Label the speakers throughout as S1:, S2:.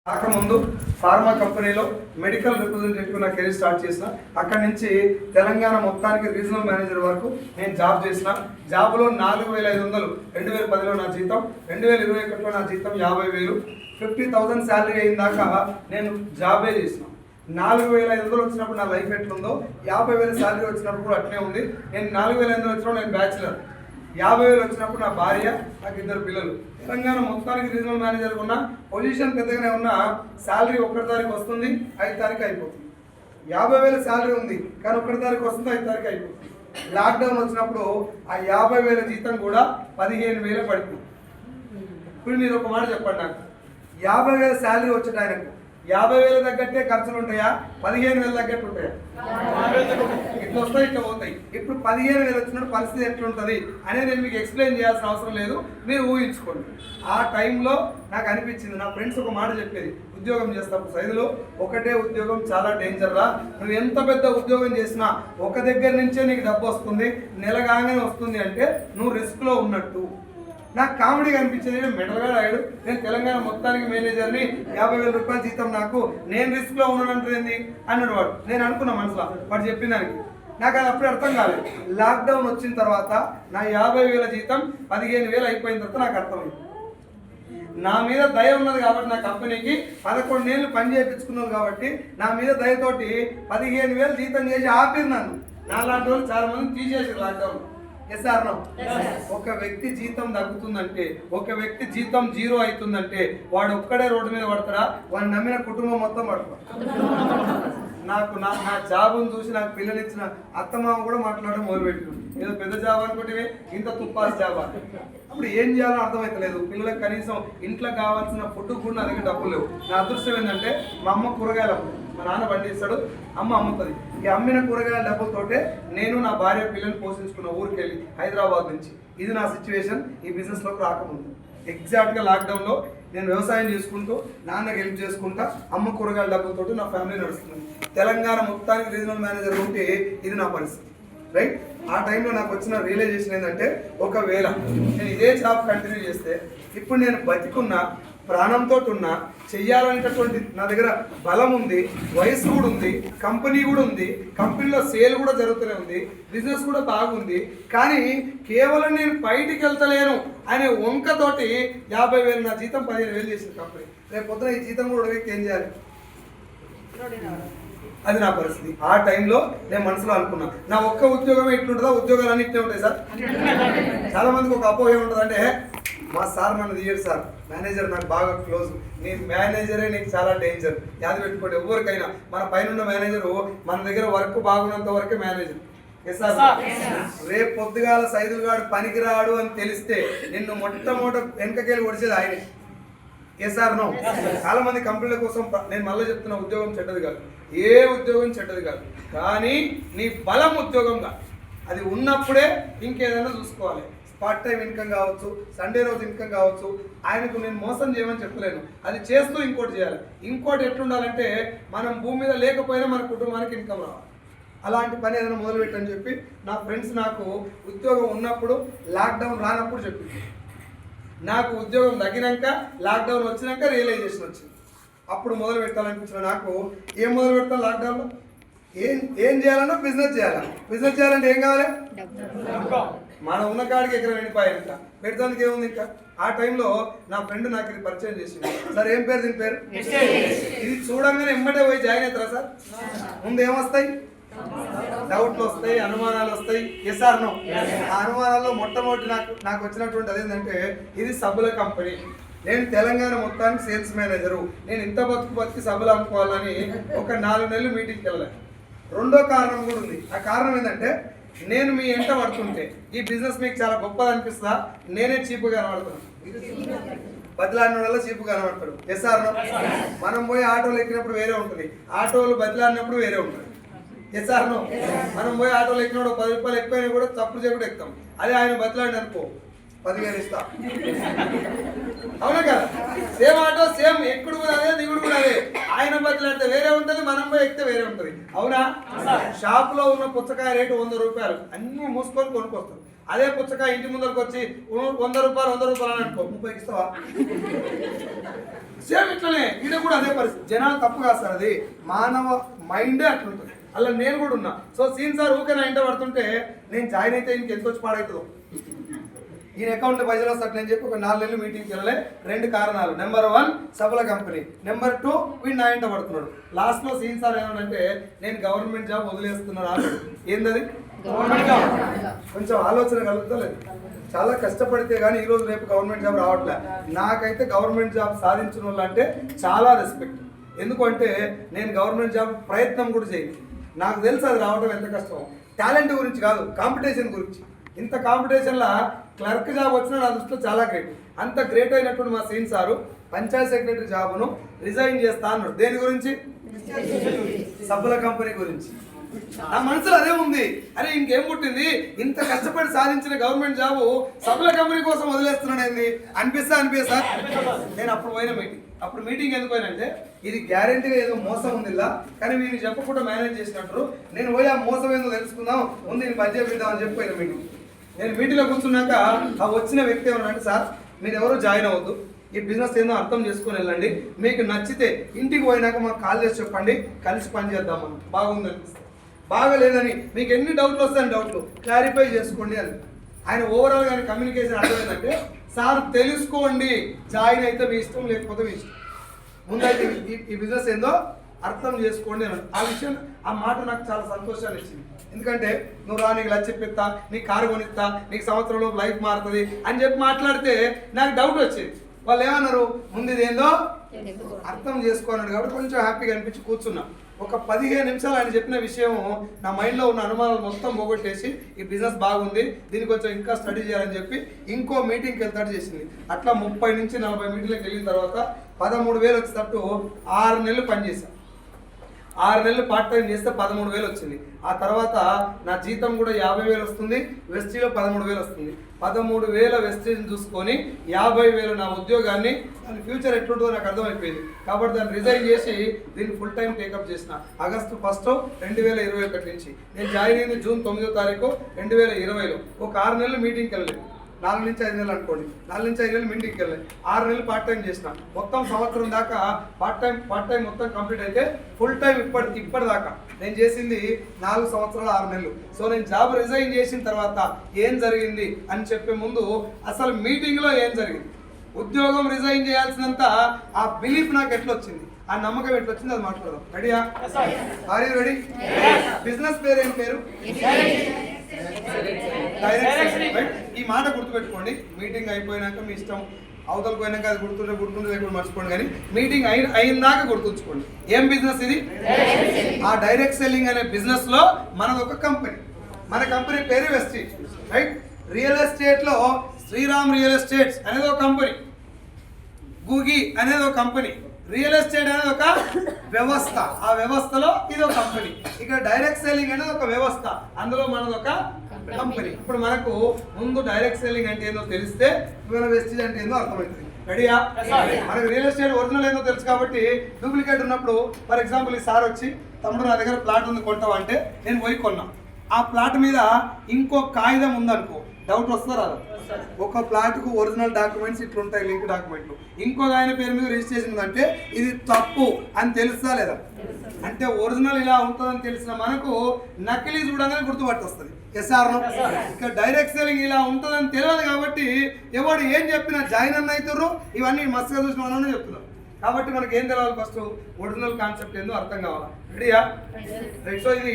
S1: ముందు ఫార్మా కంపెనీలో medical representative నా కెరీర్ స్టార్ట్ చేసిన. అక్కడి నుంచి తెలంగాణ మొత్తానికి రీజనల్ మేనేజర్ వరకు నేను జాబ్ చేసిన. జాబ్లో 4,500 2010లో నా జీతం, 2021లో నా జీతం 50,000, 50,000 శాలరీ అయిందాక నేను జాబే చేసిన. 4,500 వచ్చినప్పుడు నా లైఫ్ ఎట్లుందో 50,000 శాలరీ వచ్చినప్పుడు కూడా అట్నే ఉంది. నేను 4,500 వచ్చినప్పుడు నేను బ్యాచిలర్, 50,000 వచ్చినప్పుడు నా భార్య, నాకు 2 పిల్లలు. తెలంగాణ మొత్తానికి రీజనల్ మేనేజర్ ఉన్న పొజిషన్ పెద్దగానే ఉన్న శాలరీ 1 తారీఖు వస్తుంది, 5 తారీఖు అయిపోతుంది. 50,000 శాలరీ ఉంది కానీ 1 తారీఖు వస్తుంది, 5 తారీఖు అయిపోతుంది. లాక్డౌన్ వచ్చినప్పుడు ఆ 50,000 జీతం కూడా 15,000 పడుతుంది. ఇప్పుడు మీరు ఒక మాట చెప్పండి, నాకు 50,000 శాలరీ వచ్చేట ఆయనకు 50,000 తగ్గట్టే ఖర్చులు ఉంటాయా, 15,000 తగ్గట్టు ఉంటాయా? ఇట్లా వస్తాయి, ఇట్లా పోతాయి. ఇప్పుడు 15,000 వచ్చినప్పుడు పరిస్థితి ఎట్లుంటుంది అనేది నేను మీకు ఎక్స్ప్లెయిన్ చేయాల్సిన అవసరం లేదు, మీరు ఊహించుకోండి. ఆ టైంలో నాకు అనిపించింది, నా ఫ్రెండ్స్ ఒక మాట చెప్పేది, ఉద్యోగం చేస్తాము సైదులో ఒకటే ఉద్యోగం చాలా డేంజర్ రా, నువ్వు ఎంత పెద్ద ఉద్యోగం చేసినా ఒక దగ్గర నుంచే నీకు డబ్బు వస్తుంది, నెలగానే వస్తుంది అంటే నువ్వు రిస్క్లో ఉన్నట్టు. నాకు కామెడీగా అనిపించింది, నేను మెడల్గా రాయడు, నేను తెలంగాణ మొత్తానికి మేనేజర్ని, 50,000 రూపాయల జీతం నాకు, నేను రిస్క్లో ఉన్నానంటుంది అన్నాడు వాడు. నేను అనుకున్నా మనసులో వాడు చెప్పిన దానికి. నాకు అది అప్పుడే అర్థం కాలేదు. లాక్డౌన్ వచ్చిన తర్వాత నా 50,000 జీతం 15,000 అయిపోయిన తర్వాత నాకు అర్థమైంది. నా మీద దయ ఉన్నది కాబట్టి నా కంపెనీకి 11 ఏళ్ళు పని చేయించుకున్నాను కాబట్టి నా మీద దయతోటి 15,000 జీతం చేసి ఆపిరు నన్ను. నాలాంటి వాళ్ళు చాలా మంది తీసేసారు లాక్డౌన్. Yes or no? ఒక వ్యక్తి జీతం తగ్గుతుందంటే, ఒక వ్యక్తి జీతం 0 అవుతుందంటే వాడు ఒక్కడే రోడ్డు మీద పడతారా, వాడిని నమ్మిన కుటుంబం మొత్తం పడతారు. నాకు నా జాబును చూసి నాకు పిల్లనిచ్చిన అత్తమామ కూడా మాట్లాడడం మొదలుపెట్టుకుంది. ఏదో పెద్ద జాబ్ అనుకుంటే ఇంత తుప్పాస్ జాబ్. అప్పుడు ఏం చేయాలో అర్థమవుతలేదు. పిల్లలకు కనీసం ఇంట్లో కావాల్సిన ఫుడ్ కూడా నా దగ్గర డబ్బులు లేవు. నా అదృష్టం ఏంటంటే మా అమ్మ కూరగాయలు అమ్ముతుంది, మా నాన్న పండిస్తాడు, అమ్మ అమ్ముతుంది. ఈ అమ్మిన కూరగాయల డబ్బులతోటే నేను నా భార్య పిల్లల్ని పోషించుకున్న ఊరికి వెళ్ళి హైదరాబాద్ నుంచి. ఇది నా సిచ్యువేషన్ ఈ బిజినెస్లోకి రాకముందు. ఎగ్జాక్ట్గా లాక్డౌన్లో నేను వ్యవసాయం చేసుకుంటూ నాన్నకి హెల్ప్ చేసుకుంటా, అమ్మ కూరగాయల డబ్బులతో నా ఫ్యామిలీ నడుస్తుంది. తెలంగాణ మొత్తానికి రీజనల్ మేనేజర్ ఉంటే ఇది నా పరిస్థితి, రైట్? ఆ టైంలో నాకు వచ్చిన రియలైజేషన్ ఏంటంటే, ఒకవేళ నేను ఇదే జాబ్ కంటిన్యూ చేస్తే ఇప్పుడు నేను బతికున్నా, ప్రాణంతో ఉన్నా, చెయ్యాలనేటటువంటి నా దగ్గర బలం ఉంది, వయసు కూడా ఉంది, కంపెనీ కూడా ఉంది, కంపెనీలో సేల్ కూడా జరుగుతూనే ఉంది, బిజినెస్ కూడా బాగుంది, కానీ కేవలం నేను బయటికి వెళ్తలేను అనే వంకతోటి 50,000 నా జీతం 15,000 చేసింది కంపెనీ. రేపు పొద్దున ఈ జీతం కూడా వ్యక్తి ఏం చేయాలి? అది నా పరిస్థితి. ఆ టైంలో నేను మనసులో అనుకున్నా, నా ఒక్క ఉద్యోగమే ఇట్లుంటుందా, ఉద్యోగాలు అన్ని ఇట్లే ఉంటాయి సార్. చాలా మందికి ఒక అపోహ ఏముంటుంది అంటే, మా సార్ నన్ను తీయడు సార్, మేనేజర్ నాకు బాగా క్లోజ్, నీ మేనేజరే నీకు చాలా డేంజర్. యాది పెట్టుకోండి, ఎవరికైనా మన పైన మేనేజరు మన దగ్గర వర్క్ బాగున్నంత వరకే మేనేజర్. రేపు పొద్దుగాల సైదులుగాడు పనికిరాడు అని తెలిస్తే నిన్ను మొట్టమొదట వెనకకెళ్ళి ఒడిచేది ఆయనే. Yes or no? చాలా మంది కంపెనీల కోసం, నేను మళ్ళీ చెప్తున్నా, ఉద్యోగం చెడ్డది కాదు, ఏ ఉద్యోగం చెడ్డది కాదు, కానీ నీ బలం ఉద్యోగంగా అది ఉన్నప్పుడే ఇంకేదైనా చూసుకోవాలి. పార్ట్ టైం ఇన్కమ్ కావచ్చు, సండే రోజు ఇన్కమ్ కావచ్చు. ఆయనకు నేను మోసం చేయమని చెప్పలేను, అది చేస్తూ ఇంకోటి చేయాలి. ఇంకోటి ఎట్లుండాలంటే, మనం భూమి మీద లేకపోయినా మన కుటుంబానికి ఇన్కమ్ రావాలి. అలాంటి పని ఏదైనా మొదలుపెట్టని చెప్పి నా ఫ్రెండ్స్ నాకు ఉద్యోగం ఉన్నప్పుడు, లాక్డౌన్ రానప్పుడు చెప్పింది. నాకు ఉద్యోగం తగ్గినాక, లాక్డౌన్ వచ్చినాక రియలైజేషన్ వచ్చింది. అప్పుడు మొదలు పెట్టాలనిపించిన నాకు, ఏం మొదలు పెడతాను లాక్డౌన్లో? ఏం చేయాలన్నా బిజినెస్ చేయాలి. బిజినెస్ చేయాలంటే ఏం కావాలి? మనం ఉన్న కాడికి ఎక్కడ వెళ్ళిపోయాక పెడతానికి ఏముంది ఇంకా. ఆ టైంలో నా ఫ్రెండ్ నాకు ఇది పరిచయం చేసింది. సార్ ఏం పేరు, దీని పేరు? ఇది చూడంగానే ఎమ్మటే పోయి జాయిన్ అవుతారా సార్? ముందు ఏమొస్తాయి? డౌట్లు వస్తాయి, అనుమానాలు వస్తాయి. Yes or no? ఆ అనుమానాల్లో మొట్టమొదటి నాకు వచ్చినటువంటి అదేంటంటే, ఇది సబ్బుల కంపెనీ, నేను తెలంగాణ మొత్తానికి సేల్స్ మేనేజరు, నేను ఇంత బతికి సబ్బులు అమ్ముకోవాలని ఒక 4 నెలలు మీటింగ్కి వెళ్ళాను. రెండో కారణం కూడా ఉంది. ఆ కారణం ఏంటంటే, నేను మీ ఎంట పడుతుంటే ఈ బిజినెస్ మీకు చాలా గొప్పది అనిపిస్తుందా, నేనే చీపుగా కనబడుతున్నాను. బదిలాడిన వల్ల చీపు కనబడతాడు. Yes or no? మనం పోయి ఆటోలు ఎక్కినప్పుడు వేరే ఉంటుంది, ఆటోలు బదిలాడినప్పుడు వేరే ఉంటుంది. Yes or no? మనం పోయి ఆటోలు ఎక్కినప్పుడు 10 రూపాయలు ఎక్కువైనా కూడా తప్పుడు చేయకుండా ఎక్కుతాం. అదే ఆయన బదిలాడిన అనుకో 10,000 ఇస్తా, అవునా కదా? సేమ్ ఆటో, సేమ్ ఎక్కుడు కూడా అదే, దిగుడు కూడా అదే. ఆయన బదిలాడితే వేరే ఉంటుంది, మనం పోయి ఎక్కితే వేరే ఉంటుంది, అవునా? షాప్ లో ఉన్న పుచ్చకాయ రేటు 100 రూపాయలు, అన్ని మూసుకొని కొనుక్కొస్తాం. అదే పుచ్చకాయ ఇంటి ముందరకు వచ్చి 100 రూపాయలు అని అనుకో 30కి ఇస్తావా? సేమ్ ఇట్లనే ఇది కూడా అదే పరిస్థితి. జనాలు తప్పు కాదు సార్, అది మానవ మైండే అట్లుంటుంది. అలా నేను కూడా ఉన్నా. సో సీన్ సార్ ఊకే నా ఇంట పడుతుంటే నేను జాయిన్ అయితే ఇంక ఎంత వచ్చి పాడవుతుందో, ఈయన అకౌంట్లో పైసలు వస్తాయని చెప్పి ఒక 4 నెలలు మీటింగ్కి వెళ్ళలే. 2 కారణాలు. నెంబర్ 1 సఫల కంపెనీ, నెంబర్ 2 వీడు నా ఇంట పడుతున్నాడు. లాస్ట్లో సీన్ సార్ ఏమనంటే నేను గవర్నమెంట్ జాబ్ వదిలేస్తున్నాను. ఏందది? Government job. కొంచెం ఆలోచన కలుగుతా లేదు. చాలా కష్టపడితే కానీ ఈరోజు రేపు గవర్నమెంట్ జాబ్ రావట్లే. నాకైతే గవర్నమెంట్ జాబ్ సాధించిన వాళ్ళు అంటే చాలా రెస్పెక్ట్. ఎందుకంటే నేను గవర్నమెంట్ జాబ్ ప్రయత్నం కూడా చేయను. నాకు తెలుసు అది రావడం ఎంత కష్టం. టాలెంట్ గురించి కాదు, కాంపిటీషన్ గురించి. ఇంత కాంపిటీషన్లో క్లర్క్ జాబ్ వచ్చినా నా దృష్టిలో చాలా గ్రేట్. అంత గ్రేట్ అయినటువంటి మా సీన్ సారు పంచాయత్ సెక్రటరీ జాబ్ను రిజైన్ చేస్తా అన్నాడు. దేని గురించి? సఫల కంపెనీ గురించి. నా మనసులో అదే ఉంది. అరే ఇంకేం పుట్టింది, ఇంత కష్టపడి సాధించిన గవర్నమెంట్ జాబు సఫల కంపెనీ కోసం వదిలేస్తున్నాడు ఏంది అనిపిస్తా. నేను అప్పుడు పోయిన మీటింగ్ ఎందుకు పోయినంటే ఇది గ్యారెంటీగా ఏదో మోసం ఉంది ఇలా, కానీ మీరు చెప్పకుండా మేనేజ్ చేసినట్టు. నేను పోయి ఆ మోసం ఏదో తెలుసుకుందాం, ముందు నేను పని చేపిద్దాం అని చెప్పిపోయిన మీటింగ్. నేను మీటింగ్లో కూర్చున్నాక ఆ వచ్చిన వ్యక్తి ఏమన్నాడు, సార్ మీరు ఎవరు జాయిన్ అవ్వద్దు, ఈ బిజినెస్ ఏందో అర్థం చేసుకుని వెళ్ళండి, మీకు నచ్చితే ఇంటికి పోయినాక మాకు కాల్ చేసి చెప్పండి, కలిసి పని చేద్దామని. బాగుంది అనిపిస్తుంది. బాగలేదని మీకు ఎన్ని డౌట్లు వస్తాయని డౌట్లు క్లారిఫై చేసుకోండి అని. ఆయన ఓవరాల్ కానీ కమ్యూనికేషన్ అర్థమైందంటే, సార్ తెలుసుకోండి, జాయిన్ అయితే మీ ఇష్టం, లేకపోతే మీ ఇష్టం, ముందైతే ఈ బిజినెస్ ఏందో అర్థం చేసుకోండి అని. ఆ విషయం, ఆ మాట నాకు చాలా సంతోషాన్ని ఇచ్చింది. ఎందుకంటే నువ్వు రా, నీకు లచ్చ ఇప్పిస్తా, నీకు కారు కొనిస్తా, నీకు సంవత్సరంలో లైఫ్ మారుతుంది అని చెప్పి మాట్లాడితే నాకు డౌట్ వచ్చేది. వాళ్ళు ఏమన్నారు, ముందు ఇదేందో అర్థం చేసుకోన్నాడు. కాబట్టి కొంచెం హ్యాపీగా అనిపించి కూర్చున్నా. ఒక 15 నిమిషాలు ఆయన చెప్పిన విషయం నా మైండ్లో ఉన్న అనుమానాలు మొత్తం పోగొట్టేసి ఈ బిజినెస్ బాగుంది, దీనికి కొంచెం ఇంకా స్టడీ చేయాలని చెప్పి ఇంకో మీటింగ్కి వెళ్తాడు చేసింది. అట్లా 30 నుంచి 40 మీటింగ్లకు వెళ్ళిన తర్వాత 13,000 వచ్చేటట్టు 6 నెలలు పనిచేశాను. 6 నెలలు పార్ట్ టైం చేస్తే 13,000 వచ్చింది. ఆ తర్వాత నా జీతం కూడా 50,000 వస్తుంది, వెస్టీలో 13,000 వస్తుంది. 13,000 వెస్టీని చూసుకొని 50,000 నా ఉద్యోగాన్ని, దాని ఫ్యూచర్ ఎట్లుంటుందో నాకు అర్థమైపోయింది. కాబట్టి దాన్ని రిజైన్ చేసి దీన్ని ఫుల్ టైం టేకప్ చేసిన. ఆగస్టు 1 2021 నుంచి. నేను జాయిన్ అయింది జూన్ 9వ తారీఖు 2020లో. ఒక 6 నెలలు మీటింగ్కి వెళ్ళలేదు. 4 నుంచి 5 నెలలు అనుకోండి. 4 నుంచి 5 నెలలు మీటింగ్కి వెళ్ళాయి. 6 నెలలు పార్ట్ టైం చేసిన. మొత్తం సంవత్సరం దాకా పార్ట్ టైం మొత్తం కంప్లీట్ అయితే ఫుల్ టైం ఇప్పటిదాకా నేను చేసింది 4 సంవత్సరాలు 6 నెలలు. సో నేను జాబ్ రిజైన్ చేసిన తర్వాత ఏం జరిగింది అని చెప్పే ముందు అసలు మీటింగ్లో ఏం జరిగింది, ఉద్యోగం రిజైన్ చేయాల్సినంత ఆ బిలీఫ్ నాకు ఎట్లా వచ్చింది, ఆ నమ్మకం ఎట్లా వచ్చింది, అది మాట్లాడదాం. రెడీయా? Are you ready? బిజినెస్ పేరు ఏం పేరు? ఈ మాట గుర్తుపెట్టుకోండి. మీటింగ్ అయిపోయినాక మీ ఇష్టం, అవతల పోయినాక అది గుర్తుంటే లేకుండా మర్చిపోండి, కానీ మీటింగ్ అయినాక గుర్తుంచుకోండి. ఏం బిజినెస్ ఇది? ఆ డైరెక్ట్ సెల్లింగ్ అనే బిజినెస్ లో మనది ఒక కంపెనీ. మన కంపెనీ పేరు వెస్టీజ్, రైట్? రియల్ ఎస్టేట్ లో శ్రీరామ్ రియల్ ఎస్టేట్స్ అనేది ఒక కంపెనీ, గూగి అనేది ఒక కంపెనీ, రియల్ ఎస్టేట్ అనేది ఒక వ్యవస్థ, ఆ వ్యవస్థలో ఇది ఒక కంపెనీ. ఇక్కడ డైరెక్ట్ సెల్లింగ్ అనేది ఒక వ్యవస్థ, అందులో మనది ఒక కంపెనీ. ఇప్పుడు మనకు ముందు డైరెక్ట్ సెల్లింగ్ అంటే ఏందో తెలిస్తే మన వెస్టీజ్ అంటే ఏందో అర్థమవుతుంది. రెడీయా? మనకు రియల్ ఎస్టేట్ ఒరిజినల్ ఏందో తెలుసు కాబట్టి డూప్లికేట్ ఉన్నప్పుడు, ఫర్ ఎగ్జాంపుల్ ఈ సార్ వచ్చి, తమ్ముడు నా దగ్గర ప్లాట్ ఉంది కొంటావా అంటే నేను పోయి కొన్నా. ఆ ప్లాట్ మీద ఇంకో కాగితం ఉందనుకో, డౌట్ వస్తుందా రాదా? ఒక ప్లాట్కు ఒరిజినల్ డాక్యుమెంట్స్ ఇట్లుంటాయి, లింక్ డాక్యుమెంట్లు. ఇంకో ఆయన పేరు మీద రిజిస్ట్రేషన్ ఉందంటే ఇది తప్పు అని తెలుస్తా లేదా? అంటే ఒరిజినల్ ఇలా ఉంటుందని తెలిసిన మనకు నకిలీ చూడగానే గుర్తుపట్టొస్తుంది. ఎస్ఆర్ ఇక్కడ డైరెక్ట్ సెల్లింగ్ ఇలా ఉంటుందని తెలియదు కాబట్టి ఎవడు ఏం చెప్పినా జాయిన్ అన్న అవుతారు. ఇవన్నీ మస్తుగా చూసిన వాళ్ళనే చెప్తున్నారు. కాబట్టి మనకి ఏం తెలవాలి? ఫస్ట్ ఒరిజినల్ కాన్సెప్ట్ ఏందో అర్థం కావాలా. రెడీయా? రైట్. సో ఇది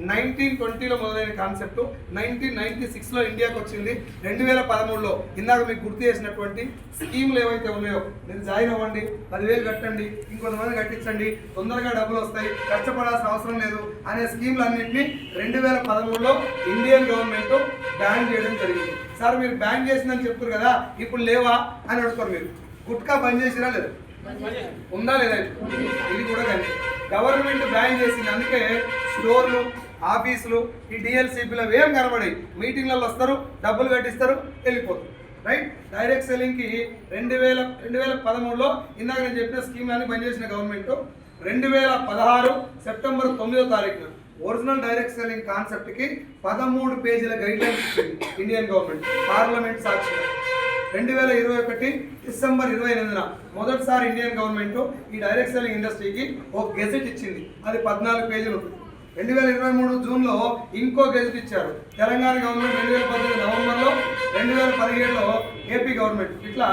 S1: 1920లో మొదలైన కాన్సెప్ట్ 1996లో ఇండియాకి వచ్చింది. 2013లో ఇందాక మీకు గుర్తు చేసినటువంటి స్కీమ్లు ఏవైతే ఉన్నాయో, మీరు జాయిన్ అవ్వండి, 10,000 కట్టండి, ఇంకొంతమంది కట్టించండి, తొందరగా డబ్బులు వస్తాయి, కష్టపడాల్సిన అవసరం లేదు అనే స్కీమ్లు అన్నింటినీ 2013లో ఇండియన్ గవర్నమెంట్ బ్యాన్ చేయడం జరిగింది. సార్ మీరు బ్యాన్ చేసిందని చెప్తారు కదా, ఇప్పుడు లేవా అని అడుగుతారు. మీరు గుట్కా బంద్ చేసినా లేదు, ఉందా లేదా? ఇది కూడా కానీ గవర్నమెంట్ బ్యాన్ చేసింది. అందుకే స్టోర్లు, ఆఫీసులు, ఈ డిఎల్సిపిలు ఏం కనబడాయి. మీటింగ్లలో వస్తారు, డబ్బులు కట్టిస్తారు, వెళ్ళిపోతారు. రైట్? డైరెక్ట్ సెల్లింగ్కి 2013లో ఇందాక నేను చెప్పిన స్కీమ్లన్నీ బంద్ చేసిన గవర్నమెంట్ 2016 సెప్టెంబర్ 9వ తారీఖున ఒరిజినల్ డైరెక్ట్ సెల్లింగ్ కాన్సెప్ట్ కి 13 పేజీల గైడ్ లైన్స్ ఇచ్చింది ఇండియన్ గవర్నమెంట్ పార్లమెంట్ సాక్షిగా. 2021 డిసెంబర్ 28న మొదటిసారి ఇండియన్ గవర్నమెంట్ ఈ డైరెక్ట్ సెల్లింగ్ ఇండస్ట్రీకి ఒక గెజెట్ ఇచ్చింది. అది 14 పేజీలు ఉంటుంది. 2023 జూన్లో ఇంకో గెజెట్ ఇచ్చారు. తెలంగాణ గవర్నమెంట్ 2018 నవంబర్లో, 2017లో ఏపీ గవర్నమెంట్. ఇట్లా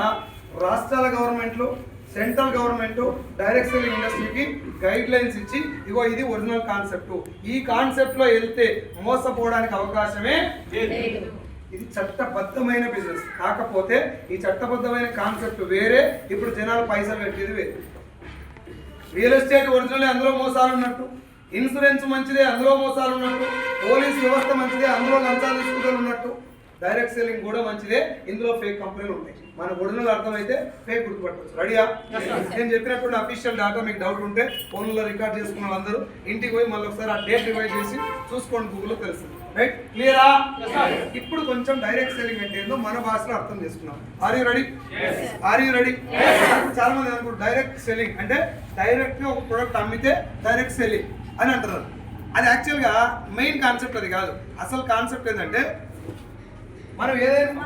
S1: రాష్ట్రాల గవర్నమెంట్లు, సెంట్రల్ గవర్నమెంట్ డైరెక్ట్ సెల్లింగ్ ఇండస్ట్రీకి గైడ్ లైన్స్ ఇచ్చి ఇగో ఇది ఒరిజినల్ కాన్సెప్ట్, ఈ కాన్సెప్ట్ లో వెళ్తే మోసపోవడానికి అవకాశమే లేదు. ఇది చట్టబద్ధమైన బిజినెస్. కాకపోతే ఈ చట్టబద్ధమైన కాన్సెప్ట్ వేరే, ఇప్పుడు జనాలు పైసలు కట్టేది వేరే. రియల్ ఎస్టేట్ ఒరిజినల్ అందులో మోసాలు ఉన్నట్టు, ఇన్సూరెన్స్ మంచిదే అందులో మోసాలు ఉన్నట్టు, పోలీస్ వ్యవస్థ మంచిదే అందులో లంచాలు తీసుకుంటూ ఉన్నట్టు, డైరెక్ట్ సెల్లింగ్ కూడా మంచిదే ఇందులో ఫేక్ కంపెనీలు ఉంటాయి. మన ఒరిజినల్ అర్థమైతే ఫేక్ గుర్తుపట్టవచ్చు. రెడీయా? నేను చెప్పినప్పుడు అఫీషియల్ డేటా మీకు డౌట్ ఉంటే ఫోన్లో రికార్డ్ చేసుకున్న వాళ్ళందరూ ఇంటికి పోయి మళ్ళీ ఒకసారి ఆ డేట్ రివైజ్ చేసి చూసుకోండి, గూగుల్లో తెలుస్తుంది. రైట్? క్లియరా? ఇప్పుడు కొంచెం డైరెక్ట్ సెల్లింగ్ అంటే ఏందో మన భాషలో అర్థం చేసుకున్నాం. Are you ready? Are you ready? చాలా మంది అనుకుంటారు డైరెక్ట్ సెల్లింగ్ అంటే డైరెక్ట్ గా ఒక ప్రొడక్ట్ అమ్మితే డైరెక్ట్ సెల్లింగ్ అని అంటారు. అది యాక్చువల్గా మెయిన్ కాన్సెప్ట్ అది కాదు. అసలు కాన్సెప్ట్ ఏంటంటే మనం ఏదైనా